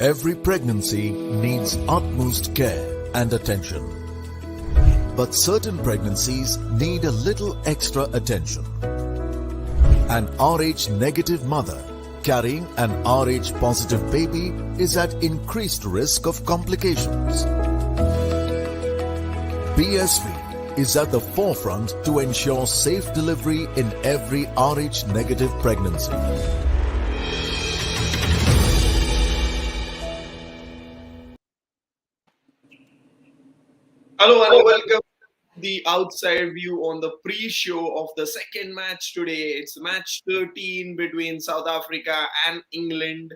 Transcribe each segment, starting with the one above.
Every pregnancy needs utmost care and attention. But certain pregnancies need a little extra attention. An RH negative mother carrying an RH positive baby is at increased risk of complications. BSV is at the forefront to ensure safe delivery in every RH negative pregnancy. Hello and welcome to the outside view on the pre-show of the second match today. It's match 13 between South Africa and England.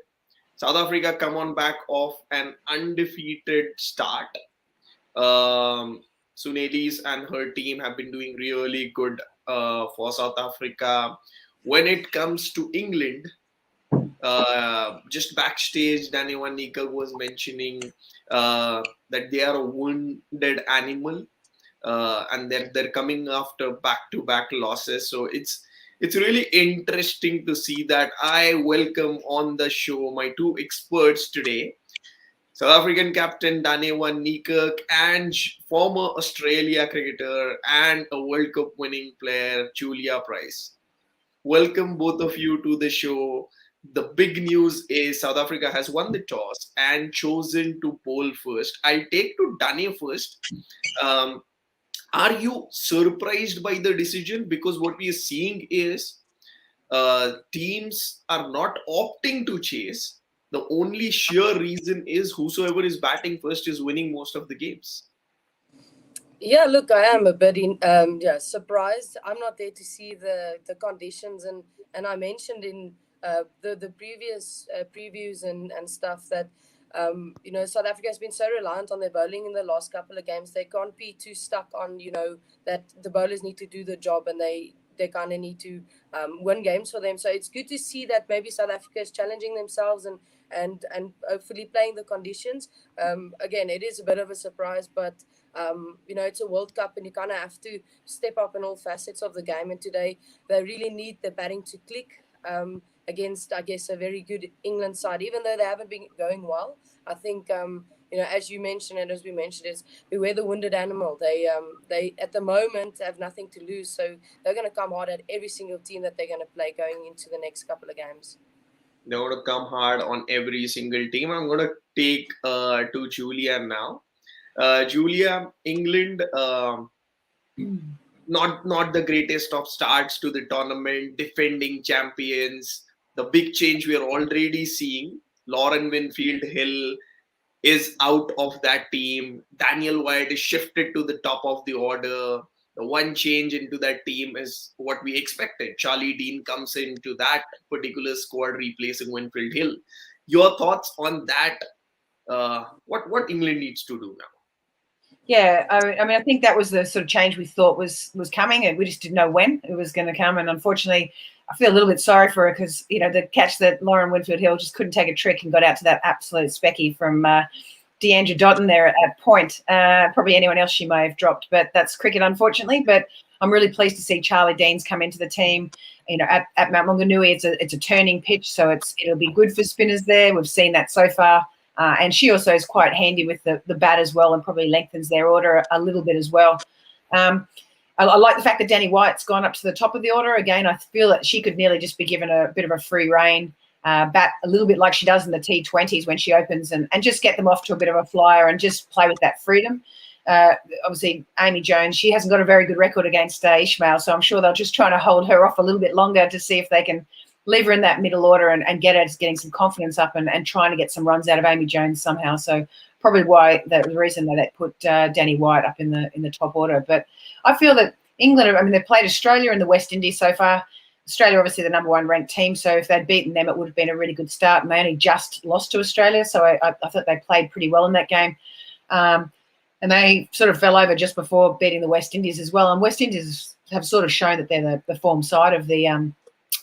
South Africa come on back of an undefeated start. Sunedis and her team have been doing really good for South Africa. When it comes to England, just backstage, Danny Van Niekerk was mentioning that they are a wounded animal, and they're coming after back-to-back losses. So it's really interesting to see that. I welcome on the show my two experts today, South African captain Danny Van Niekerk and former Australia cricketer and a World Cup winning player Julia Price. Welcome both of you to the show. The big news is South Africa has won the toss and chosen to bowl first. I'll take to Danny first. Are you surprised by the decision? Because what we are seeing is teams are not opting to chase. The only sure reason is whosoever is batting first is winning most of the games. Yeah, look, I am a bit surprised. I'm not there to see the conditions, and I mentioned in the previous previews and stuff that South Africa has been so reliant on their bowling in the last couple of games. They can't be too stuck on that the bowlers need to do the job, and they kind of need to win games for them. So it's good to see that maybe South Africa is challenging themselves and hopefully playing the conditions. Again, it is a bit of a surprise, but it's a World Cup and you kind of have to step up in all facets of the game. And today they really need the batting to click against, I guess, a very good England side, even though they haven't been going well. I think, as you mentioned and as we mentioned, is beware the wounded animal. They at the moment have nothing to lose, so they're going to come hard at every single team that they're going to play going into the next couple of games. They're going to come hard on every single team. I'm going to take to Julia now. Julia, England, not the greatest of starts to the tournament, defending champions. The big change we are already seeing, Lauren Winfield-Hill is out of that team. Daniel Wyatt is shifted to the top of the order. The one change into that team is what we expected. Charlie Dean comes into that particular squad replacing Winfield-Hill. Your thoughts on that? What England needs to do now? Yeah, I mean, I think that was the sort of change we thought was coming, and we just didn't know when it was going to come. And unfortunately, I feel a little bit sorry for her because, the catch that Lauren Winfield-Hill just couldn't take a trick and got out to that absolute specky from Deandra Dotton there at point. Probably anyone else she may have dropped, but that's cricket, unfortunately. But I'm really pleased to see Charlie Deans come into the team. At Mount Maunganui, it's a turning pitch, so it'll be good for spinners there. We've seen that so far. And she also is quite handy with the bat as well, and probably lengthens their order a little bit as well. I like the fact that Danny White's gone up to the top of the order. Again, I feel that she could nearly just be given a bit of a free rein, bat a little bit like she does in the T20s when she opens, and just get them off to a bit of a flyer and just play with that freedom. Obviously, Amy Jones, she hasn't got a very good record against Ishmael, so I'm sure they'll just try to hold her off a little bit longer to see if they can leave her in that middle order and get her getting some confidence up and trying to get some runs out of Amy Jones somehow. So probably why the reason that they put Danny White up in the top order. But I feel that England, they've played Australia and the West Indies so far. Australia, obviously, the number one ranked team. So if they'd beaten them, it would have been a really good start. And they only just lost to Australia. So I thought they played pretty well in that game. And they sort of fell over just before beating the West Indies as well. And West Indies have sort of shown that they're the form side of the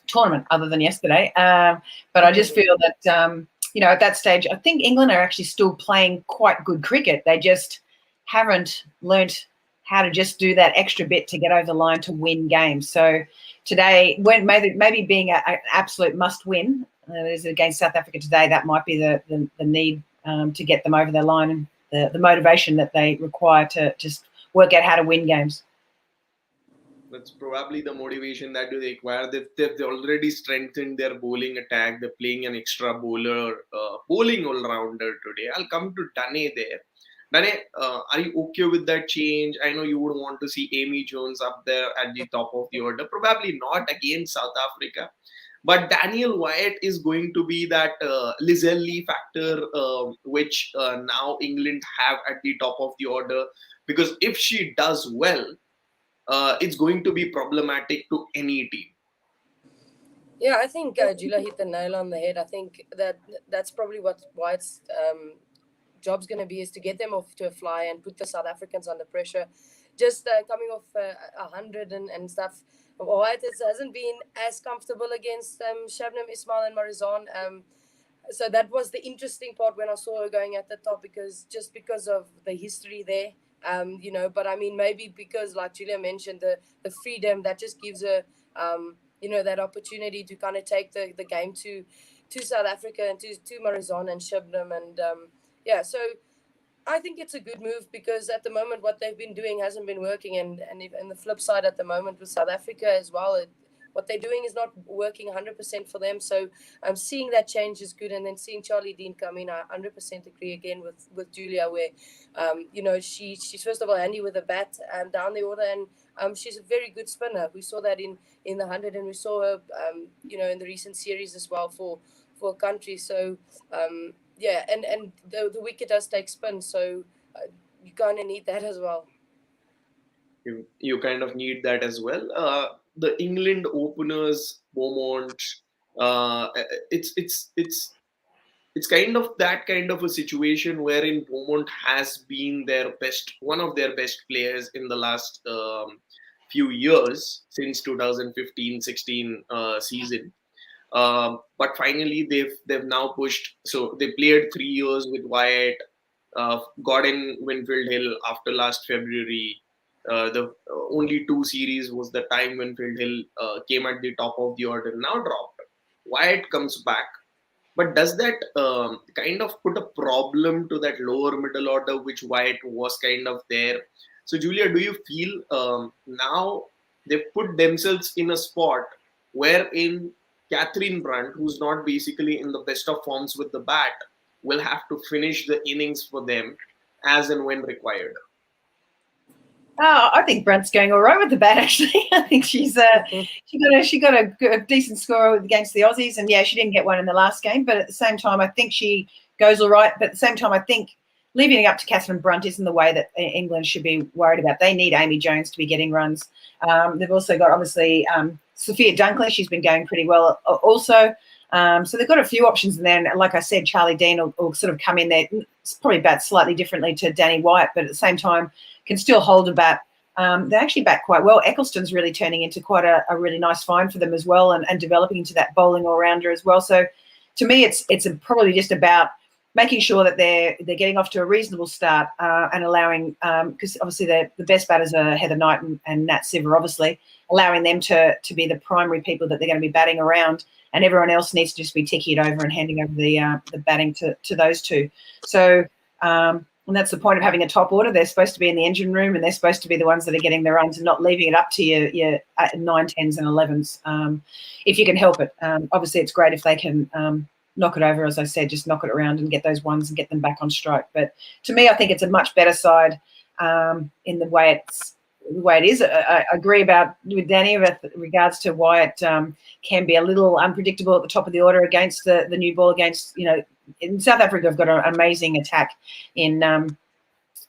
tournament other than yesterday. But I just feel that, at that stage, I think England are actually still playing quite good cricket. They just haven't learnt how to just do that extra bit to get over the line to win games. So today, when maybe being an absolute must win, Is against South Africa today. That might be the need to get them over the line, and the motivation that they require to just work out how to win games. That's probably the motivation that they require. They've already strengthened their bowling attack. They're playing an extra bowling all-rounder today. I'll come to Dane there. Dane, are you okay with that change? I know you would want to see Amy Jones up there at the top of the order. Probably not against South Africa. But Daniel Wyatt is going to be that Lizelle Lee factor, which now England have at the top of the order. Because if she does well, it's going to be problematic to any team. Yeah, I think Julia hit the nail on the head. I think that's probably what White's job's going to be, is to get them off to a fly and put the South Africans under pressure. Just coming off 100 and stuff, White hasn't been as comfortable against Shabnam Ismail and Marizan. So that was the interesting part when I saw her going at the top, because of the history there. But I mean, maybe because, like Julia mentioned, the freedom that just gives her, that opportunity to kind of take the game to South Africa and to Marizan and Shabnam. And so I think it's a good move, because at the moment what they've been doing hasn't been working, and the flip side at the moment with South Africa as well, what they're doing is not working 100% for them. So seeing that change is good, and then seeing Charlie Dean come in, I 100% agree again with Julia, where she's first of all handy with the bat down the order, and she's a very good spinner. We saw that in the 100, and we saw her in the recent series as well for a country. So and the wicket does take spin, so you kind of need that as well. You kind of need that as well. The England openers, Beaumont, it's kind of that kind of a situation wherein Beaumont has been one of their best players in the last few years, since 2015-16 season. But finally, they've now pushed. So they played 3 years with Wyatt, got in Winfield Hill after last February. The only 2 series was the time Winfield Hill came at the top of the order, now dropped. Wyatt comes back. But does that kind of put a problem to that lower middle order, which Wyatt was kind of there? So, Julia, do you feel now they've put themselves in a spot wherein Catherine Brunt, who's not basically in the best of forms with the bat, will have to finish the innings for them as and when required? I think Brunt's going all right with the bat, actually. I think she got a decent score against the Aussies, and yeah, she didn't get one in the last game, but at the same time, I think she goes all right. But at the same time, I think leaving it up to Catherine Brunt isn't the way that England should be worried about. They need Amy Jones to be getting runs. They've also got, obviously, Sophia Dunkley. She's been going pretty well also. So they've got a few options in there. And like I said, Charlie Dean will sort of come in there. It's probably bat slightly differently to Danny Wyatt, but at the same time can still hold a bat. They actually bat quite well. Eccleston's really turning into quite a really nice find for them as well, and developing into that bowling all-rounder as well. So to me, it's probably just about making sure that they're getting off to a reasonable start and allowing, because obviously the best batters are Heather Knight and Nat Siver, obviously, allowing them to be the primary people that they're going to be batting around, and everyone else needs to just be ticking it over and handing over the batting to those two. So, and that's the point of having a top order. They're supposed to be in the engine room, and they're supposed to be the ones that are getting the runs and not leaving it up to your 9, 10s and 11s if you can help it. Obviously, it's great if they can knock it over, as I said, just knock it around and get those ones and get them back on strike. But to me, I think it's a much better side in the way it is. I agree with Danny with regards to why it can be a little unpredictable at the top of the order against the new ball against, in South Africa, they've got an amazing attack in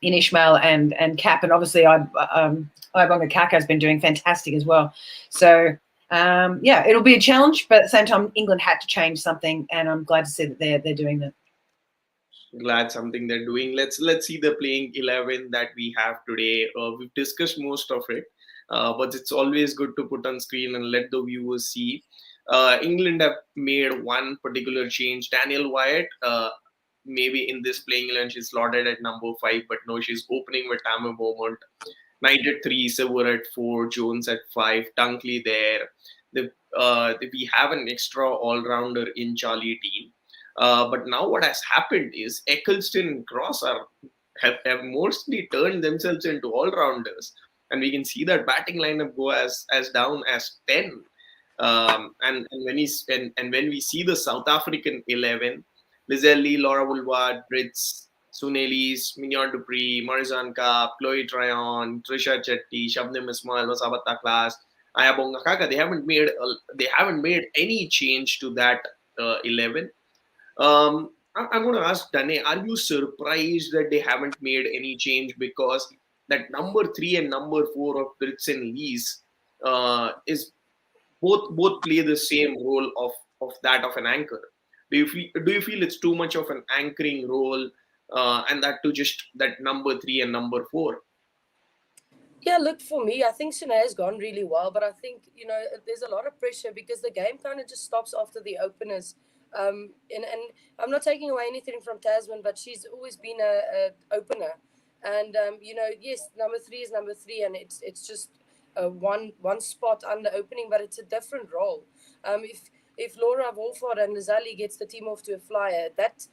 Ishmael and Cap, and obviously Ibonga Kaka has been doing fantastic as well. So it'll be a challenge, but at the same time, England had to change something, and I'm glad to see that they're doing that. Glad something they're doing. Let's see the playing 11 that we have today. We've discussed most of it, but it's always good to put on screen and let the viewers see. England have made one particular change. Daniel Wyatt, maybe in this playing 11, she's slotted at number 5, but no, she's opening with Tammy Beaumont. Knight at 3, Silver at 4, Jones at 5, Dunkley there. They've we have an extra all-rounder in Charlie team. But now what has happened is Eccleston and Cross have mostly turned themselves into all-rounders, and we can see that batting lineup go as down as 10. And when we see the South African 11, Lizelle, Laura Woolward, Brits, Sunelis, Mignon Dupree, Marizan Kaap, Chloe Tryon, Trisha Chetty, Shabnim Ismail, Wasabata Class, Ayabonga Kaka, they haven't made any change to that 11. I'm going to ask Dane, are you surprised that they haven't made any change, because that number 3 and number 4 of Brits and Lees is both play the same role of that of an anchor? Do you feel it's too much of an anchoring role, and that to just that number 3 and number 4? Yeah, look, for me, I think Sine has gone really well, but I think, there's a lot of pressure because the game kind of just stops after the openers. And I'm not taking away anything from Tasman, but she's always been a opener. And, yes, number 3 is number 3, and it's just one spot under opening, but it's a different role. If Laura Wolford and Lizali gets the team off to a flyer, that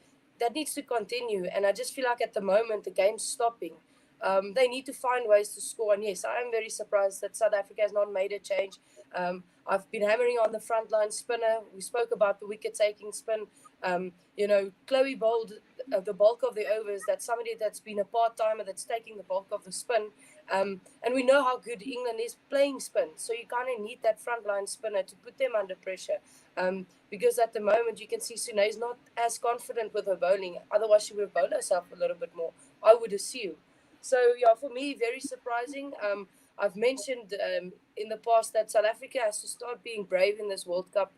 needs to continue. And I just feel like at the moment the game's stopping. They need to find ways to score. And yes, I am very surprised that South Africa has not made a change. I've been hammering on the frontline spinner. We spoke about the wicket-taking spin. Chloe bowled the bulk of the overs. That's somebody that's been a part-timer that's taking the bulk of the spin. And we know how good England is playing spin. So you kind of need that frontline spinner to put them under pressure. Because at the moment, you can see Sune is not as confident with her bowling. Otherwise, she would have bowled herself a little bit more, I would assume. So, yeah, for me, very surprising. I've mentioned in the past that South Africa has to start being brave in this World Cup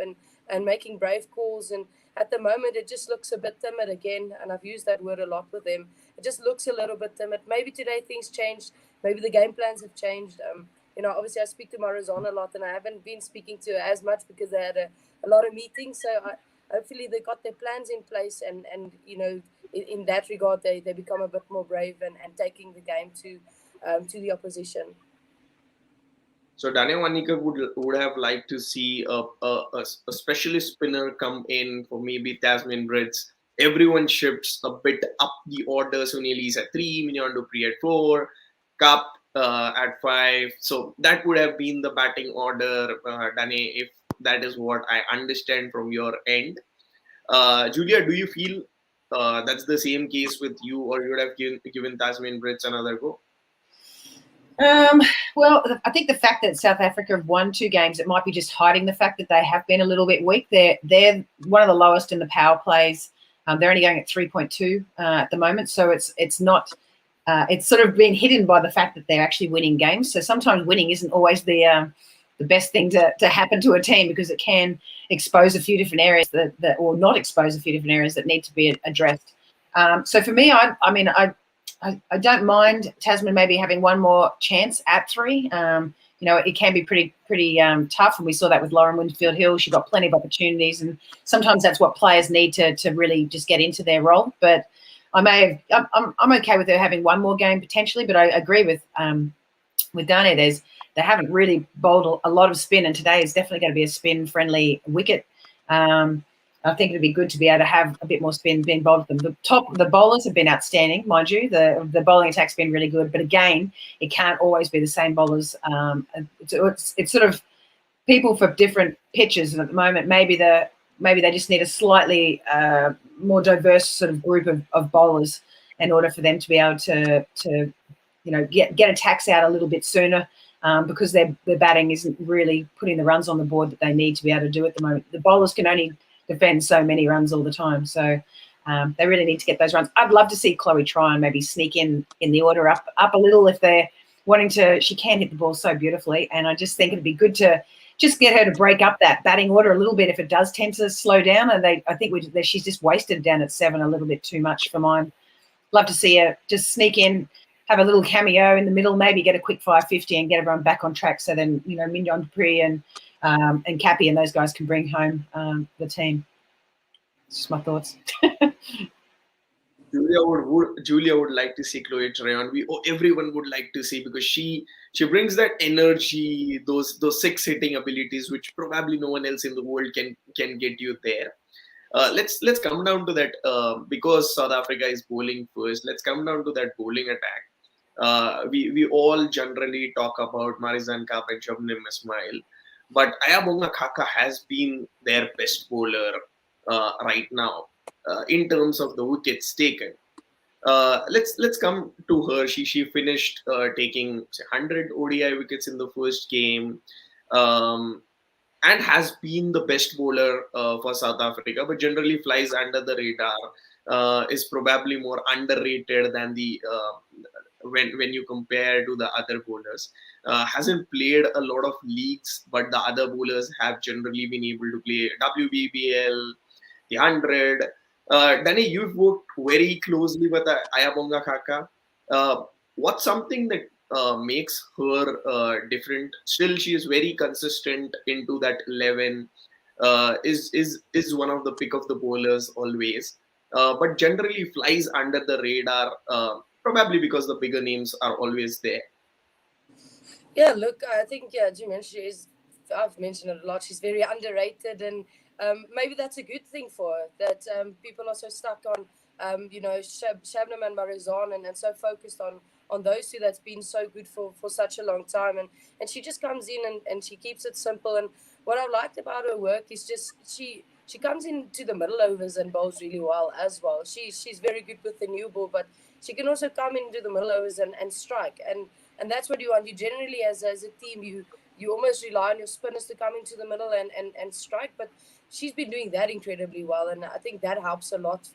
and making brave calls. And at the moment, it just looks a bit timid again. And I've used that word a lot with them. It just looks a little bit timid. Maybe today things changed. Maybe the game plans have changed. Obviously I speak to Marizon a lot, and I haven't been speaking to her as much because they had a lot of meetings. So hopefully they got their plans in place, and in that regard, they become a bit more brave and taking the game to the opposition. So Dane Wanika would have liked to see a specialist spinner come in for maybe Tasman Brits. Everyone shifts a bit up the order. Sunili's at 3, Mignon Dupree at 4, Kaap at 5. So that would have been the batting order, Dane, if that is what I understand from your end. Julia, do you feel that's the same case with you, or you would have given Tasman Brits another go? Well, I think the fact that South Africa have won 2 games, it might be just hiding the fact that they have been a little bit weak. They're one of the lowest in the power plays. They're only going at 3.2 at the moment, so it's not. It's sort of been hidden by the fact that they're actually winning games. So sometimes winning isn't always the best thing to happen to a team, because it can expose a few different areas that or not expose a few different areas that need to be addressed. So for me, I don't mind Tasman maybe having one more chance at 3. It can be pretty tough, and we saw that with Lauren Winfield Hill. She got plenty of opportunities, and sometimes that's what players need to really just get into their role. But I'm okay with her having one more game potentially. But I agree with Dane. They haven't really bowled a lot of spin, and today is definitely going to be a spin-friendly wicket. I think it'd be good to be able to have a bit more spin being bowled at them. The bowlers have been outstanding, mind you. The bowling attack's been really good, but again, it can't always be the same bowlers. It's sort of people for different pitches, and at the moment, maybe they just need a slightly more diverse sort of group of bowlers in order for them to be able to get attacks out a little bit sooner. Because their batting isn't really putting the runs on the board that they need to be able to do at the moment. The bowlers can only defend so many runs all the time, so they really need to get those runs. I'd love to see Chloe try and maybe sneak in the order up a little if they're wanting to. She can hit the ball so beautifully, and I just think it'd be good to just get her to break up that batting order a little bit if it does tend to slow down. And I think she's just wasted down at 7 a little bit too much for mine. Love to see her just sneak in, have a little cameo in the middle, maybe get a quick 550 and get everyone back on track. So then, Mignon Dupree and Cappy and those guys can bring home the team. It's just my thoughts. Julia would like to see Chloe Trayon. Everyone would like to see, because she brings that energy, those six hitting abilities, which probably no one else in the world can get you there. Let's come down to that, because South Africa is bowling first. Let's come down to that bowling attack. We all generally talk about Marizan Kaap and Shabnim Ismail, but Ayabonga Khaka has been their best bowler right now, in terms of the wickets taken. Let's come to her. She finished taking 100 ODI wickets in the first game. Um, and has been the best bowler for South Africa, but generally flies under the radar. Is probably more underrated than the when you compare to the other bowlers. Hasn't played a lot of leagues, but the other bowlers have generally been able to play WBBL, the 100. Danny, you've worked very closely with Ayabonga Khaka. What's something that makes her different? Still, she is very consistent into that 11. Is one of the pick of the bowlers always, but generally flies under the radar. Probably because the bigger names are always there. Yeah, look, I think, yeah, as you mentioned, I've mentioned it a lot. She's very underrated, and maybe that's a good thing for her, that people are so stuck on, Shabnam and Marizan, and so focused on those two that's been so good for such a long time. And she just comes in, and she keeps it simple. And what I liked about her work is just she comes into the middle overs and bowls really well as well. She's very good with the new ball, but she can also come into the middle overs and strike. And that's what you want. You generally, as a team, you almost rely on your spinners to come into the middle and strike. But she's been doing that incredibly well, and I think that helps a lot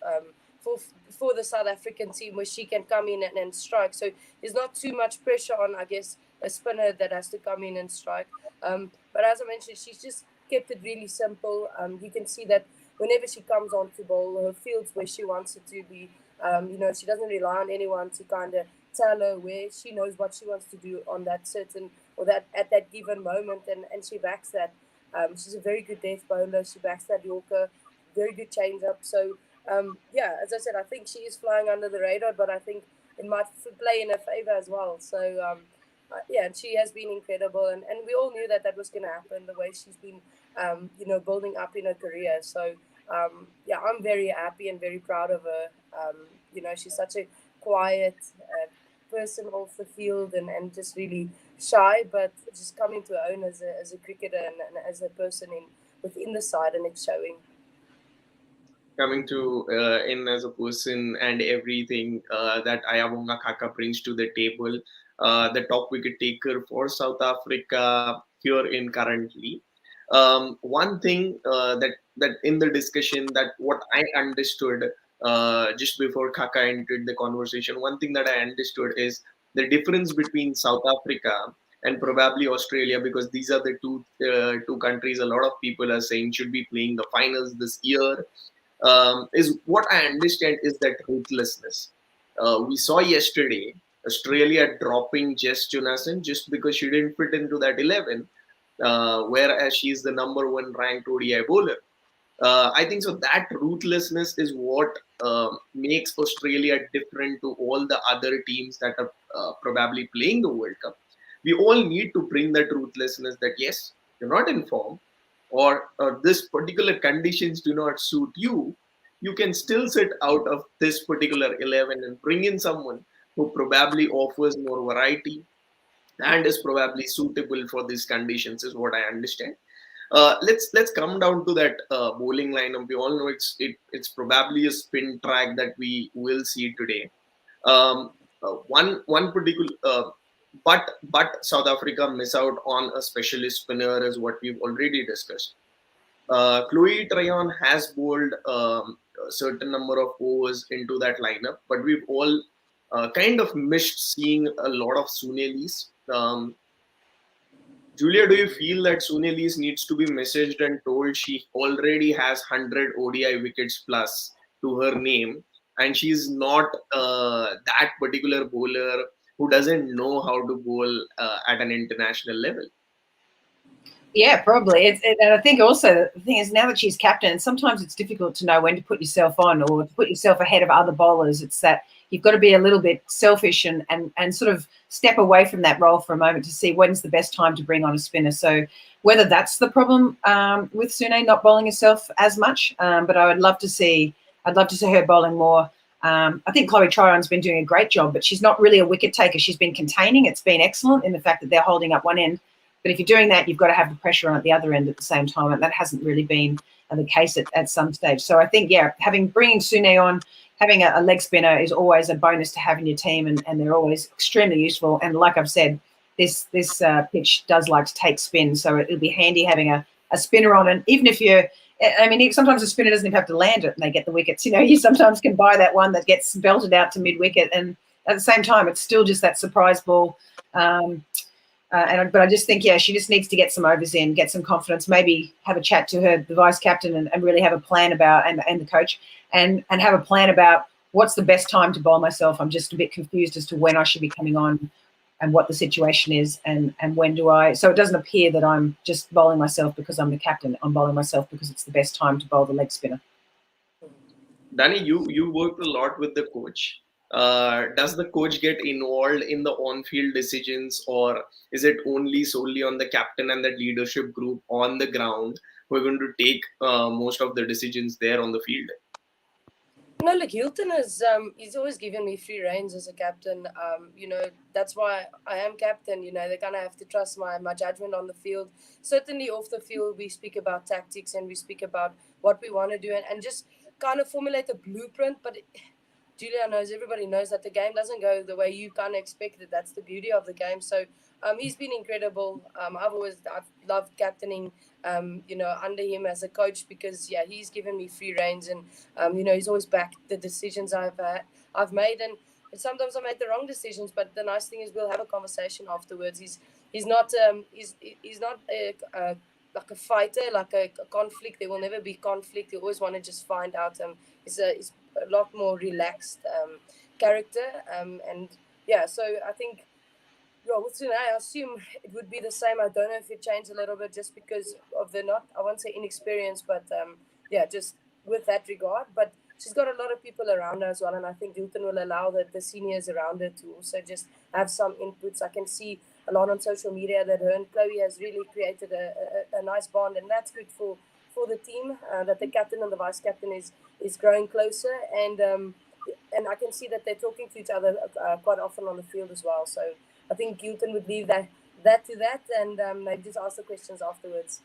for the South African team, where she can come in and strike. So there's not too much pressure on, I guess, a spinner that has to come in and strike. But as I mentioned, she's just kept it really simple. You can see that whenever she comes on to bowl, her field's where she wants it to be. She doesn't rely on anyone to kind of tell her where. She knows what she wants to do on that certain, or that at that given moment, and she backs that. She's a very good death bowler. She backs that Yorker, very good change up. So yeah, as I said, I think she is flying under the radar, but I think it might play in her favor as well. So yeah, and she has been incredible, and we all knew that was going to happen, the way she's been building up in her career. So yeah, I'm very happy and very proud of her. She's such a quiet person off the field, and just really shy, but just coming to her own as a cricketer, and as a person within the side, and it's showing. Coming to in as a person and everything that Ayabonga Khaka brings to the table, the top wicket taker for South Africa here in currently. One thing that in the discussion, that what I understood just before Khaka entered the conversation, one thing that I understood is the difference between South Africa and probably Australia, because these are the two countries a lot of people are saying should be playing the finals this year. Is what I understand is that ruthlessness. We saw yesterday Australia dropping Jess Jonassen just because she didn't fit into that 11, whereas she's the number one ranked ODI bowler. I think so. That ruthlessness is what makes Australia different to all the other teams that are probably playing the World Cup. We all need to bring that ruthlessness, that yes, you're not in form, or this particular conditions do not suit you. You can still sit out of this particular 11 and bring in someone who probably offers more variety and is probably suitable for these conditions, is what I understand. Let's come down to that bowling lineup. We all know it's probably a spin track that we will see today. One particular but South Africa miss out on a specialist spinner, is what we've already discussed. Chloe Trayon has bowled a certain number of overs into that lineup, but we've all kind of missed seeing a lot of Sunellis. Julia, do you feel that Sunellis needs to be messaged and told she already has 100 ODI wickets plus to her name, and she's not that particular bowler who doesn't know how to bowl at an international level? Yeah, probably. And I think also the thing is, now that she's captain, sometimes it's difficult to know when to put yourself on or to put yourself ahead of other bowlers. It's that you've got to be a little bit selfish and sort of step away from that role for a moment to see when's the best time to bring on a spinner. So whether that's the problem with Sune not bowling herself as much, but I'd love to see her bowling more. I think Chloe Tryon's been doing a great job, but she's not really a wicket taker. She's been containing. It's been excellent in the fact that they're holding up one end. But if you're doing that, you've got to have the pressure on at the other end at the same time, and that hasn't really been the case at some stage. So I think, yeah, bringing Sune on, having a leg spinner is always a bonus to have in your team, and they're always extremely useful. And like I've said, this pitch does like to take spin, so it'll be handy having a spinner on. And even if sometimes a spinner doesn't even have to land it and they get the wickets. You sometimes can buy that one that gets belted out to mid-wicket, and at the same time, it's still just that surprise ball. But I just think, yeah, she just needs to get some overs in, get some confidence, maybe have a chat to the vice captain and really have a plan about, and the coach, and have a plan about what's the best time to bowl myself. I'm just a bit confused as to when I should be coming on and what the situation is and when do I, so it doesn't appear that I'm just bowling myself because I'm the captain. I'm bowling myself because it's the best time to bowl the leg spinner. Danny, you worked a lot with the coach. Does the coach get involved in the on-field decisions, or is it only solely on the captain and that leadership group on the ground who are going to take most of the decisions there on the field? No, look, Hilton is he's always given me free reins as a captain. That's why I am captain. They kind of have to trust my judgment on the field. Certainly off the field, we speak about tactics and we speak about what we want to do and just kind of formulate a blueprint. But Julia knows, everybody knows that the game doesn't go the way you kind of expect it. That's the beauty of the game. So he's been incredible. I've loved captaining, under him as a coach because, yeah, he's given me free reins and, he's always backed the decisions I've made. And sometimes I made the wrong decisions, but the nice thing is we'll have a conversation afterwards. He's not like a fighter, like a conflict. There will never be conflict. You always want to just find out. He's a lot more relaxed character. So I think, with Sune, I assume it would be the same. I don't know if it changed a little bit just because of I won't say inexperience, but just with that regard. But she's got a lot of people around her as well, and I think Hilton will allow the seniors around her to also just have some inputs. I can see a lot on social media that her and Chloe has really created a nice bond, and that's good for the team, that the captain and the vice captain is growing closer, and I can see that they're talking to each other quite often on the field as well. So I think Hilton would leave that to that, and maybe just ask the questions afterwards.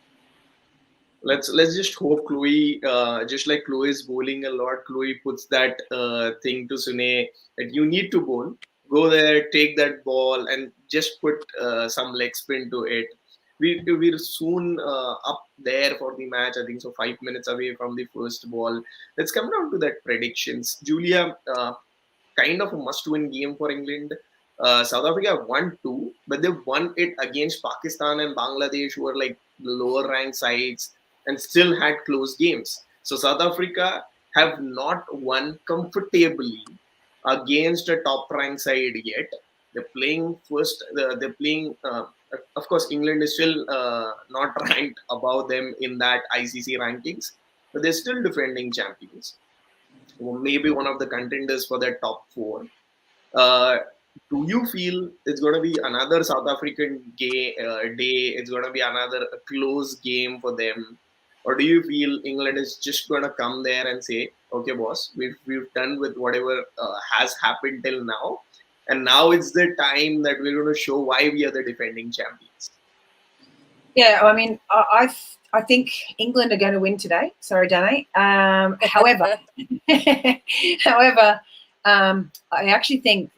Let's just hope Chloe, just like Chloe is bowling a lot, Chloe puts that thing to Sune that you need to bowl. Go there, take that ball, and just put some leg spin to it. We're soon up there for the match. I think so. 5 minutes away from the first ball. Let's come down to that predictions. Julia, kind of a must-win game for England. South Africa won 2, but they won it against Pakistan and Bangladesh, who were like the lower ranked sides and still had close games. So South Africa have not won comfortably against a top ranked side yet. They're playing first. They're playing. Of course, England is still not ranked above them in that ICC rankings, but they're still defending champions. Maybe one of the contenders for their top 4. Do you feel it's going to be another South African day? It's going to be another close game for them, or do you feel England is just going to come there and say, "Okay, boss, we've done with whatever has happened till now, and now it's the time that we're going to show why we are the defending champions"? Yeah, I mean, I think England are going to win today. Sorry, Danny. However, I actually think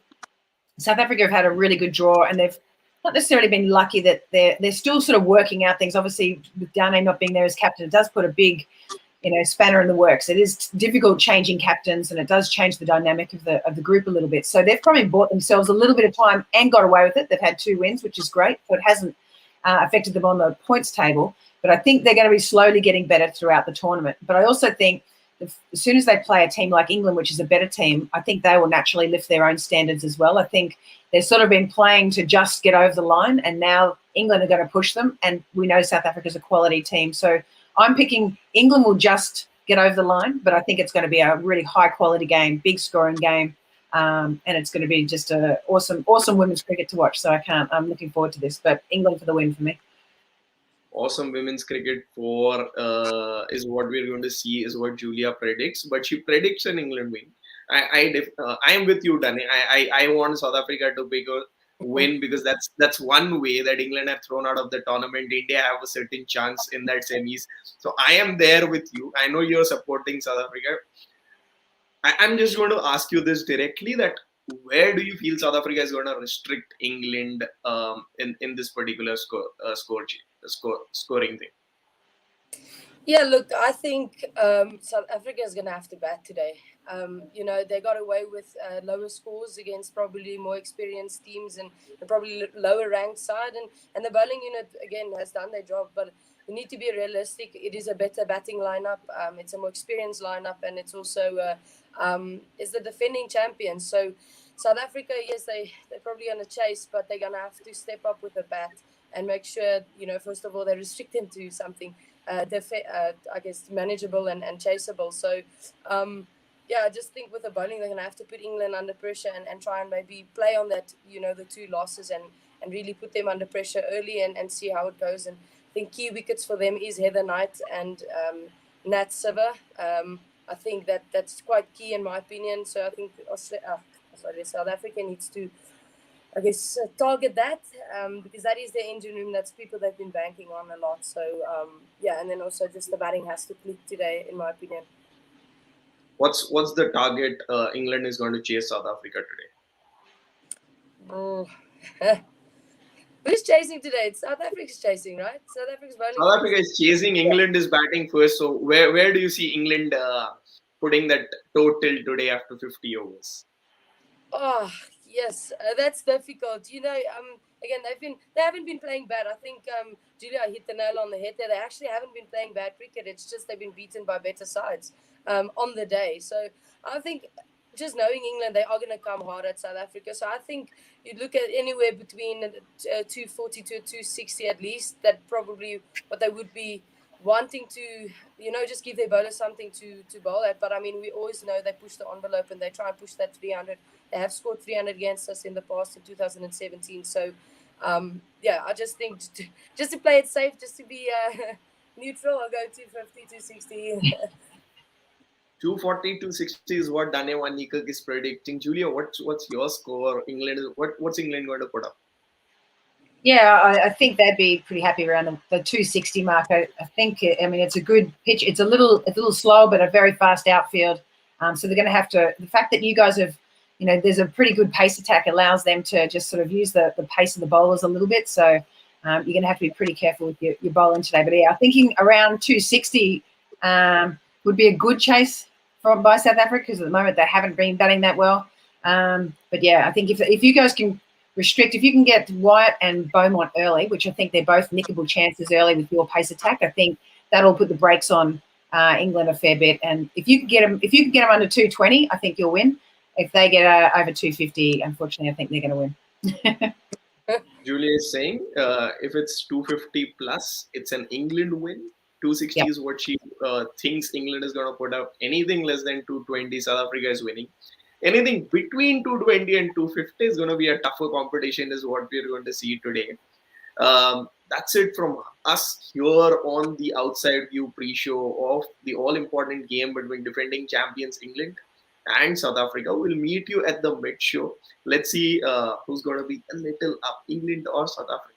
South Africa have had a really good draw, and they've not necessarily been lucky that they're still sort of working out things. Obviously, with Dane not being there as captain, it does put a big, spanner in the works. It is difficult changing captains, and it does change the dynamic of the group a little bit. So they've probably bought themselves a little bit of time and got away with it. They've had 2 wins, which is great. So it hasn't affected them on the points table. But I think they're going to be slowly getting better throughout the tournament. But I also think as soon as they play a team like England, which is a better team, I think they will naturally lift their own standards as well. I think they've sort of been playing to just get over the line, and now England are going to push them, and we know South Africa's a quality team. So I'm picking England will just get over the line, but I think it's going to be a really high-quality game, big scoring game, and it's going to be just a awesome women's cricket to watch. So I'm looking forward to this, but England for the win for me. Awesome women's cricket for is what we're going to see, is what Julia predicts, but she predicts an England win. I am with you, Danny. I want South Africa to pick a win, because that's one way that England have thrown out of the tournament. India have a certain chance in that semis. So I am there with you. I know you're supporting South Africa. I'm just going to ask you this directly, that where do you feel South Africa is going to restrict England in this particular scoring thing? Yeah, look, I think South Africa is going to have to bat today. They got away with lower scores against probably more experienced teams and probably lower ranked side. And the bowling unit, again, has done their job. But we need to be realistic. It is a better batting lineup. It's a more experienced lineup. And it's also is the defending champion. So South Africa, yes, they're probably going to chase, but they're going to have to step up with a bat and make sure, first of all, they restrict them to something I guess manageable and chaseable. So I just think with the bowling they're going to have to put England under pressure and try and maybe play on that, the two losses and really put them under pressure early and see how it goes. And I think key wickets for them is Heather Knight and Nat Siver. I think that's quite key in my opinion. So I think South Africa needs to, I guess, target that because that is their engine room. That's people they've been banking on a lot. So, and then also just the batting has to click today, in my opinion. What's the target England is going to chase South Africa today? Who's chasing today? It's South Africa's chasing, right? South Africa's bowling. South Africa is chasing. England is batting first. So where do you see England putting that total today after 50 overs? Oh, yes, that's difficult. Again, they haven't been playing bad. I think Julia hit the nail on the head there. They actually haven't been playing bad cricket. It's just they've been beaten by better sides on the day. So I think just knowing England, they are going to come hard at South Africa. So I think you look at anywhere between 240 to 260 at least. That probably what they would be wanting to, just give their bowlers something to bowl at. But I mean, we always know they push the envelope and they try and push that 300. They have scored 300 against us in the past in 2017. So, I just think just to play it safe, just to be neutral, I'll go 250, 260. 240, 260 is what Dane Van Niekerk is predicting. Julia, what's your score? What's England going to put up? Yeah, I think they'd be pretty happy around the 260 mark. I think, it's a good pitch. It's a little slow, but a very fast outfield. So they're going to have to. The fact that you guys have, there's a pretty good pace attack allows them to just sort of use the pace of the bowlers a little bit. So you're going to have to be pretty careful with your bowling today. But yeah, I'm thinking around 260 would be a good chase by South Africa because at the moment they haven't been batting that well. But yeah, I think if you guys can restrict, if you can get Wyatt and Beaumont early, which I think they're both nickable chances early with your pace attack, I think that'll put the brakes on England a fair bit. And if you can get them under 220, I think you'll win. If they get over 250, unfortunately, I think they're going to win. Julia is saying if it's 250 plus, it's an England win. 260 is what she thinks England is going to put up. Anything less than 220, South Africa is winning. Anything between 220 and 250 is going to be a tougher competition, is what we're going to see today. That's it from us here on the Outside View pre-show of the all-important game between defending champions England and South Africa. We'll meet you at the mid-show. Let's see who's going to be a little up, England or South Africa.